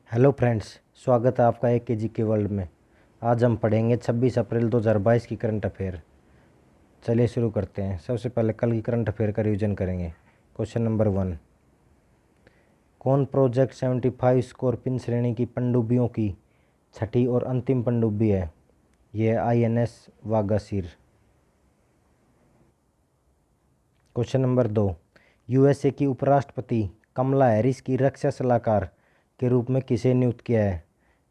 Hello friends, स्वागत है आपका एक जी के वर्ल्ड में। आज हम पढ़ेंगे 26 अप्रैल 2022 की करंट अफेयर। चलिए शुरू करते हैं। सबसे पहले कल की करंट अफेयर का रिवीजन करेंगे। क्वेश्चन नंबर 1, कौन प्रोजेक्ट 75 स्कॉर्पिन श्रेणी की पनडुब्बियों की छठी और अंतिम पनडुब्बी है? यह INS वागासीर। क्वेश्चन नंबर 2, USA की उपराष्ट्रपति कमला हैरिस की रक्षा सलाहकार के रूप में किसे नियुक्त किया है?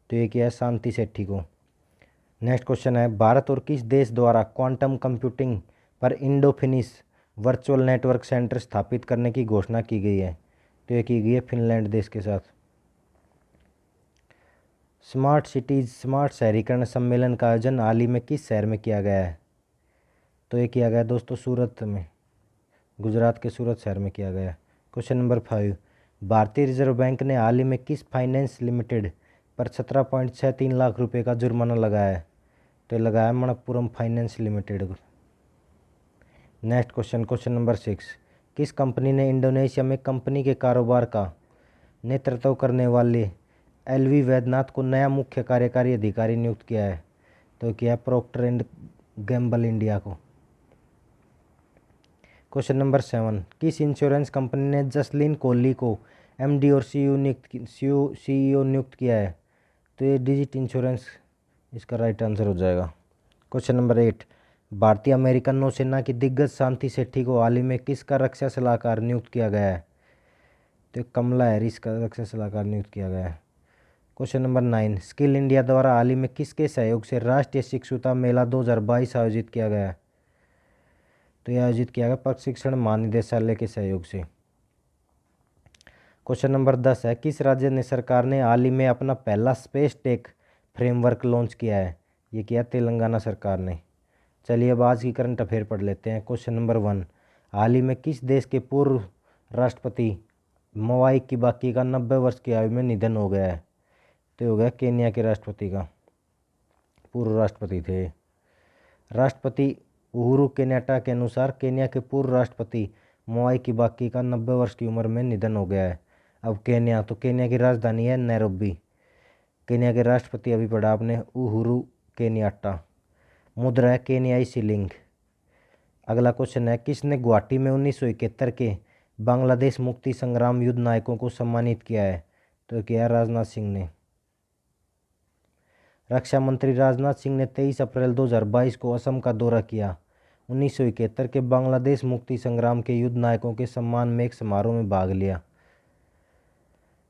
तो ये किया है शांति सेठी को। नेक्स्ट क्वेश्चन है, भारत और किस देश द्वारा क्वांटम कंप्यूटिंग पर Indo finish virtual network centre स्थापित करने की घोषणा की गई है? तो ये की गई है फिनलैंड देश के साथ। स्मार्ट सिटीज स्मार्ट शहरीकरण सम्मेलन का आयोजन हाल ही में किस शहर में किया गया है? तो ये किया गया दोस्तों सूरत में, गुजरात के सूरत शहर में किया गया। क्वेश्चन नंबर 5, भारतीय रिजर्व बैंक ने हाल ही में किस फाइनेंस लिमिटेड पर 17.63 लाख रुपए का जुर्माना लगाया है? तो ये लगाया मणप्पुरम फाइनेंस लिमिटेड को। नेक्स्ट क्वेश्चन नंबर 6, किस कंपनी ने इंडोनेशिया में कंपनी के कारोबार का नेतृत्व करने वाले LV वैद्यनाथ को नया मुख्य कार्यकारी अधिकारी नियुक्त किया है? तो किया प्रोक्टर एंड गैम्बल इंडिया को। क्वेश्चन नंबर 7, किस इंश्योरेंस कंपनी ने जसलीन कोहली को MD और CEO नियुक्त किया है? तो ये डिजिट इंश्योरेंस इसका राइट आंसर हो जाएगा। क्वेश्चन नंबर 8, भारतीय अमेरिकन नौसेना की दिग्गज शांति सेठी को हाल ही में किसका रक्षा सलाहकार नियुक्त किया गया है? तो कमला हैरिस का रक्षा सलाहकार नियुक्त किया गया है। क्वेश्चन नंबर 9, स्किल इंडिया द्वारा हाल ही में किसके सहयोग से राष्ट्रीय शिक्षुता मेला 2022 आयोजित किया गया है? तो यह आयोजित किया गया प्रशिक्षण महानिदेशालय के सहयोग से। क्वेश्चन नंबर 10 है, किस राज्य ने सरकार ने हाल ही में अपना पहला स्पेस टेक फ्रेमवर्क लॉन्च किया है? ये किया तेलंगाना सरकार ने। चलिए अब आज की करंट अफेयर पढ़ लेते हैं। क्वेश्चन नंबर 1, हाल ही में किस देश के पूर्व राष्ट्रपति मवाई किबाकी का 90 वर्ष की आयु में निधन हो गया है? तो हो गया केन्या के राष्ट्रपति का, पूर्व राष्ट्रपति थे। राष्ट्रपति उहुरु केन्याटा के अनुसार केन्या के पूर्व राष्ट्रपति मवाई किबाकी का 90 वर्ष की उम्र में निधन हो गया है। अब केन्या की राजधानी है नैरोबी। केन्या के राष्ट्रपति अभी पढ़ा आपने उहुरु केन्याटा। मुद्रा है केन्याई शिलिंग। अगला क्वेश्चन है, किसने गुवाहाटी में 1971 के बांग्लादेश मुक्ति संग्राम युद्ध नायकों को सम्मानित किया है? तो किया राजनाथ सिंह ने। रक्षा मंत्री राजनाथ सिंह ने 23 अप्रैल 2022 को असम का दौरा किया। 1971 के बांग्लादेश मुक्ति संग्राम के युद्ध नायकों के सम्मान में एक समारोह में भाग लिया।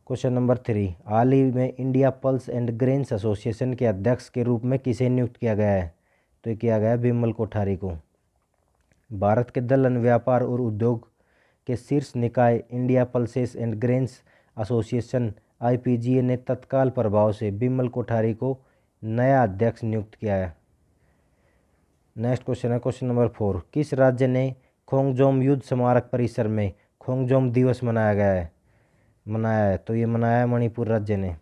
क्वेश्चन नंबर 3, हाल ही में India pulse and grains association के अध्यक्ष के रूप में किसे नियुक्त किया गया है? तो किया गया बिमल कोठारी को। भारत के दलहन व्यापार और उद्योग के शीर्ष निकाय India pulses and grains association IPGA ने तत्काल प्रभाव से बिमल कोठारी को नया अध्यक्ष नियुक्त किया है। नेक्स्ट क्वेश्चन है क्वेश्चन नंबर 4, किस राज्य ने खोंगजोम युद्ध स्मारक परिसर में खोंगजोम दिवस मनाया है? तो ये मनाया है मणिपुर राज्य ने।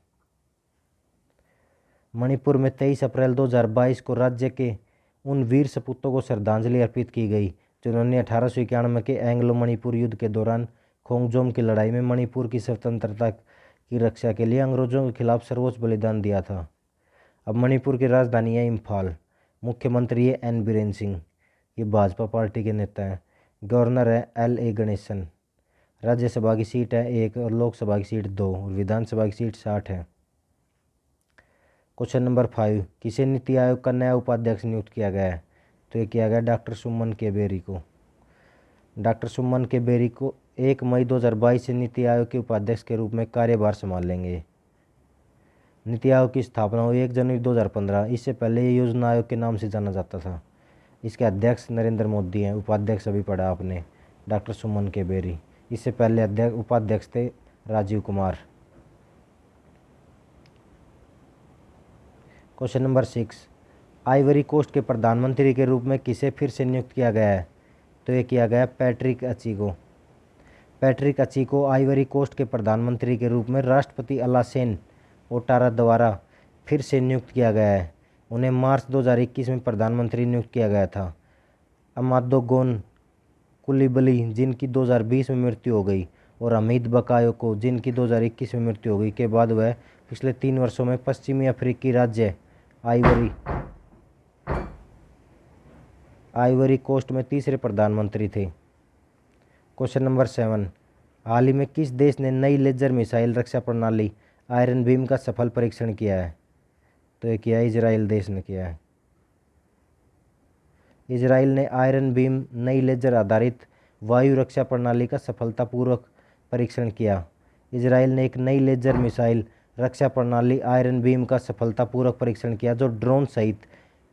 मणिपुर में 23 अप्रैल 2022 को राज्य के उन वीर सपूतों को श्रद्धांजलि अर्पित की गई जिन्होंने 1891 के एंग्लो मणिपुर युद्ध के दौरान खोंगजोम की लड़ाई में मणिपुर की स्वतंत्रता की रक्षा के लिए अंग्रेजों के खिलाफ सर्वोच्च बलिदान दिया था। अब मणिपुर की राजधानी है इम्फाल। मुख्यमंत्री है N बीरेन सिंह, ये भाजपा पार्टी के नेता हैं। गवर्नर है LA गणेशन। राज्यसभा की सीट है 1 और लोकसभा की सीट 2 और विधानसभा की सीट 60 है। क्वेश्चन नंबर 5, किसे नीति आयोग का नया उपाध्यक्ष नियुक्त किया गया है? तो ये किया गया डॉक्टर सुमन के बेरी को। डॉक्टर सुमन के बेरी को 1 मई 2022 से नीति आयोग के उपाध्यक्ष के रूप में कार्यभार संभाल लेंगे। नीति आयोग की स्थापना हुई 1 जनवरी 2015। इससे पहले ये योजना आयोग के नाम से जाना जाता था। इसके अध्यक्ष नरेंद्र मोदी हैं। उपाध्यक्ष अभी पढ़ा आपने डॉक्टर सुमन के बेरी। इससे पहले उपाध्यक्ष थे Rajiv Kumar. Question number 6, Ivory Coast के प्रधानमंत्री के रूप में किसे फिर से नियुक्त किया गया है? तो ये किया गया पैट्रिक अची को। पैट्रिक अची को आइवरी कोस्ट के प्रधानमंत्री के रूप में राष्ट्रपति अलासेन ओटारा द्वारा फिर से नियुक्त किया गया है। उन्हें मार्च 2021 में प्रधानमंत्री नियुक्त किया गया था। अमादो गोन कुलिबली जिनकी 2020 में मृत्यु हो गई और हमीद बकायो को जिनकी 2021 में मृत्यु हो गई के बाद वह पिछले 3 वर्षों में पश्चिमी अफ्रीकी राज्य आइवरी कोस्ट में तीसरे प्रधानमंत्री थे। क्वेश्चन नंबर 7, हाल ही में किस देश ने नई लेजर मिसाइल रक्षा प्रणाली आयरन बीम का सफल परीक्षण किया है? तो ये किया इजराइल देश ने किया है। इजराइल ने आयरन बीम नई लेजर आधारित वायु रक्षा प्रणाली का सफलतापूर्वक परीक्षण किया। इजराइल ने एक नई लेजर मिसाइल रक्षा प्रणाली आयरन बीम का सफलतापूर्वक परीक्षण किया जो ड्रोन सहित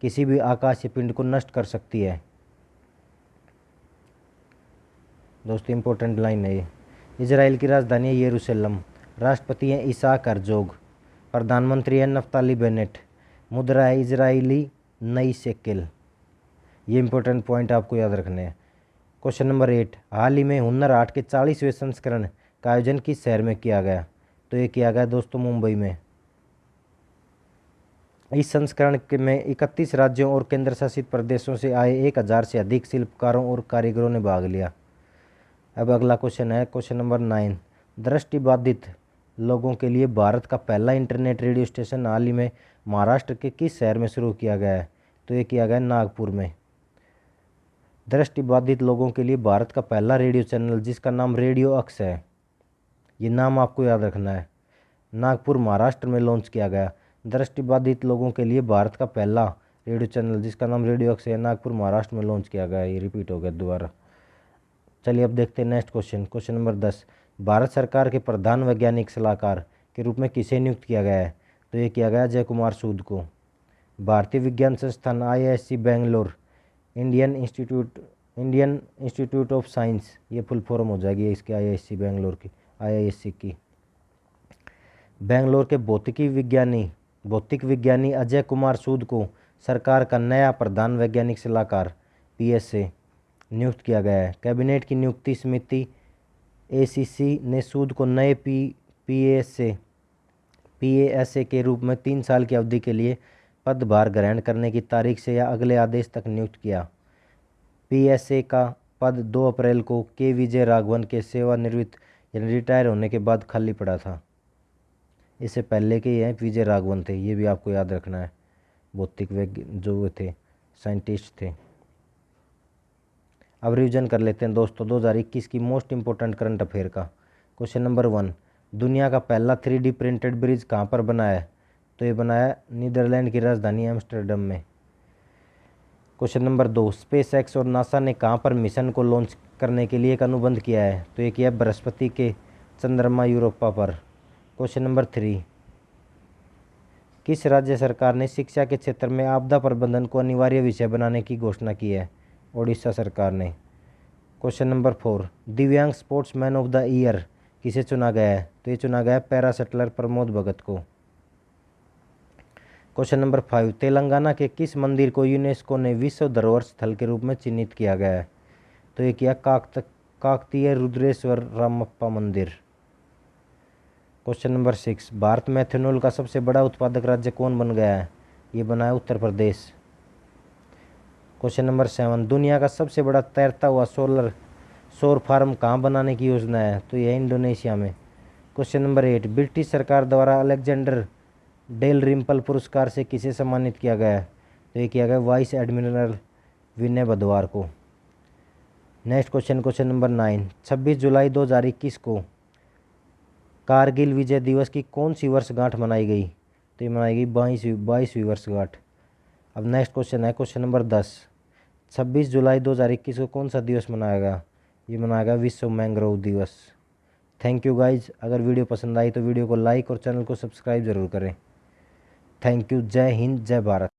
किसी भी आकाशीय पिंड को नष्ट कर सकती है। दोस्तों इंपॉर्टेंट लाइन है ये। इजराइल की राजधानी है यरूशलेम। राष्ट्रपति हैं इसाक हर्जोग। प्रधानमंत्री हैं नफ्ताली बेनेट। मुद्रा है इजरायली नई शेकेल। ये इंपॉर्टेंट पॉइंट आपको याद रखने हैं। क्वेश्चन नंबर 8, हाल ही में हुनर हाट के 40वें संस्करण का आयोजन किस शहर में किया गया? तो ये किया गया दोस्तों मुंबई में। इस संस्करण में 31 राज्यों और केंद्र शासित प्रदेशों से आए 1000 से अधिक शिल्पकारों और कारीगरों ने भाग लिया। अब अगला क्वेश्चन है क्वेश्चन नंबर 9, दृष्टिबाधित लोगों के लिए भारत का पहला इंटरनेट रेडियो स्टेशन हाल ही में महाराष्ट्र के किस शहर में शुरू किया गया है? तो ये किया गया नागपुर में। दृष्टिबाधित लोगों के लिए भारत का पहला रेडियो चैनल जिसका नाम रेडियो अक्स है, ये नाम आपको याद रखना है, नागपुर महाराष्ट्र में लॉन्च किया गया। दृष्टिबाधित लोगों के लिए भारत का पहला रेडियो चैनल जिसका नाम रेडियो अक्स है, नागपुर महाराष्ट्र में लॉन्च किया गया। ये रिपीट हो गया दोबारा। चलिए अब देखते हैं next question. Question number 10, Bharat सरकार के प्रधान वैज्ञानिक सलाहकार के रूप में किसे नियुक्त किया गया है? तो ये किया गया अजय कुमार सूद को। भारतीय विज्ञान संस्थान IISc Bangalore, Indian institute of science, ये फुल फॉर्म हो जाएगी इसके IISc बेंगलोर की, IISc की। बेंगलोर के भौतिक विज्ञानी अजय कुमार सूद को सरकार का नया प्रधान वैज्ञानिक सलाहकार PSA नियुक्त किया गया है। कैबिनेट की नियुक्ति समिति ACC ने सूद को नए PASA के रूप में 3 साल की अवधि के लिए पदभार ग्रहण करने की तारीख से या अगले आदेश तक नियुक्त किया। PSA का पद 2 अप्रैल को के विजय राघवन के सेवानिवृत्त यानी रिटायर होने के बाद खाली पड़ा था। इससे पहले के ये विजय राघवन थे, ये भी आपको याद रखना है, भौतिक जो थे साइंटिस्ट थे। अब रिवीजन कर लेते हैं दोस्तों 2021 की मोस्ट इंपॉर्टेंट करंट अफेयर का। क्वेश्चन नंबर 1, दुनिया का पहला 3D प्रिंटेड ब्रिज कहाँ पर बना है? तो ये बनाया नीदरलैंड की राजधानी एम्स्टर्डम में। क्वेश्चन नंबर 2, SpaceX और नासा ने कहाँ पर मिशन को लॉन्च करने के लिए एक अनुबंध किया है? तो ये किया बृहस्पति के चंद्रमा यूरोपा पर। क्वेश्चन नंबर 3, किस राज्य सरकार ने शिक्षा के क्षेत्र में आपदा प्रबंधन को अनिवार्य विषय बनाने की घोषणा की है? ओडिशा सरकार ने। क्वेश्चन नंबर 4, दिव्यांग स्पोर्ट्समैन ऑफ द ईयर किसे चुना गया है? तो ये चुना गया पैरा शटलर प्रमोद भगत को। क्वेश्चन नंबर 5, तेलंगाना के किस मंदिर को यूनेस्को ने विश्व धरोहर स्थल के रूप में चिन्हित किया गया है? तो ये किया काकतीय रुद्रेश्वर रामप्पा मंदिर। क्वेश्चन नंबर 6, भारत में एथेनॉल का सबसे बड़ा उत्पादक राज्य कौन बन गया है? ये बना है उत्तर प्रदेश। क्वेश्चन नंबर 7, दुनिया का सबसे बड़ा तैरता हुआ सौर फार्म कहाँ बनाने की योजना है? तो यह इंडोनेशिया में। क्वेश्चन नंबर 8, ब्रिटिश सरकार द्वारा अलेक्जेंडर डेल रिम्पल पुरस्कार से किसे सम्मानित किया गया है? तो ये किया गया वाइस एडमिरल विनय भदवार को। नेक्स्ट क्वेश्चन नंबर 9, 26 जुलाई 2021 को कारगिल विजय दिवस की कौन सी वर्षगांठ मनाई गई? तो ये मनाई गई 22वीं वर्षगांठ। अब नेक्स्ट क्वेश्चन है क्वेश्चन नंबर 10, 26 जुलाई 2021 को कौन सा दिवस मनाया गया? ये मनाया गया विश्व मैंग्रोव दिवस। Thank you guys. अगर वीडियो पसंद आई तो वीडियो को लाइक और चैनल को सब्सक्राइब जरूर करें। Thank you. जय हिंद, जय भारत।